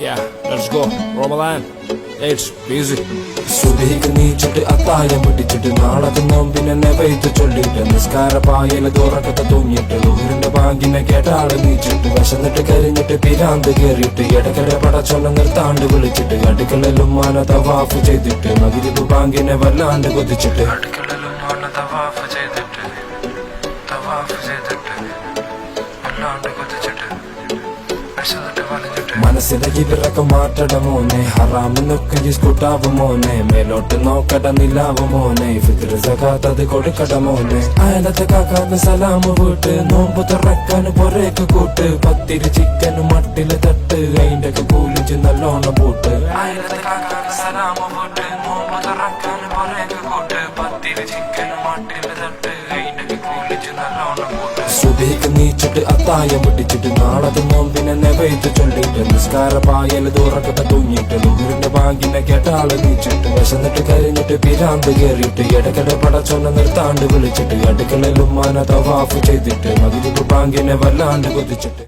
Yeah, let's go. Ramadan. It's busy. സുബഹിക്ക് നീച്ചിട്ട് അത്തായം പിടിച്ചിട്ട് നാളത്തെ നോമ്പിനെ പെയ്ത് ചൊല്ലിട്ട് നിസ്കാര പായല തുറക്കത്തെ തൂങ്ങിട്ട് ലുഹറിന്റെ ബാങ്കിനെ കേട്ടാള് നീച്ചിട്ട് വിശന്നിട്ട് കരിഞ്ഞിട്ട് പിരാന്ത് കേറിയിട്ട് ഇടയ്ക്കിടെ പടച്ചൊന്ന നിർത്താണ്ട് വിളിച്ചിട്ട് അടുക്കളയിലും മാന തവാഫ് ചെയ്തിട്ട് മഗ്‌രിബ് ബാങ്കിനെ വല്ലാണ്ട് കൊതിച്ചിട്ട് അടുക്കളയിലും മാന തവാഫ് ചെയ്തിട്ട് വല്ലാണ്ട് കൊതിച്ചിട്ട് മനസ്സിലേക്ക് പിറക്കം മാറ്റട മോനെ ഹറാമെന്നൊക്കെ ജിസ്കൂട്ടാവും മോനെ മേലോട്ട് നോക്കട നിലാവ് മോനെ ഫിത്ർ സകാത്ത് അത് കൊടുക്കട മോനെ അയലത്തെ കാക്കാന്ന് സലാമ് വീട്ട് നോമ്പ് തുറക്കാന് പൊരേക്ക് കൂട്ട് പത്തിരി ചിക്കനും മട്ടില് തട്ട് അതിന്റെ കൂലിച്ച് നല്ലോണം പൂട്ട് അയലത്തെ കാക്കാന്ന് സലാമ് വീട്ട് നോമ്പ് തുറക്കാന് പൊരേക്ക് കൂട്ട് പത്തിരി ചിക്കനും മട്ടില് തട്ട് അതിന്റെ കൂലിച്ച് നല്ലോണം പൂട്ട് സുബഹിക്ക് നീച്ചിട്ട് അത്തായം പിടിച്ചിട്ട് നാളത്തെ നോമ്പിനെ പെയ്ത് ചൊല്ലിട്ട് നിസ്കാര പായല് തുറക്കത്തെ തൂങ്ങിട്ട് ലുഹറിന്റെ ബാങ്കിനെ കേട്ടാള് നീച്ചിട്ട് വിശന്നിട്ട് കരിഞ്ഞിട്ട് പിരാന്ത് കേറിയിട്ട് ഇടയ്ക്കിടെ പടച്ചൊന്ന നിർത്താണ്ട് വിളിച്ചിട്ട് അടുക്കളയിലും മാന തവാഫ് ചെയ്തിട്ട് മഗ്‌രിബ് ബാങ്കിനെ വല്ലാണ്ട് കൊതിച്ചിട്ട്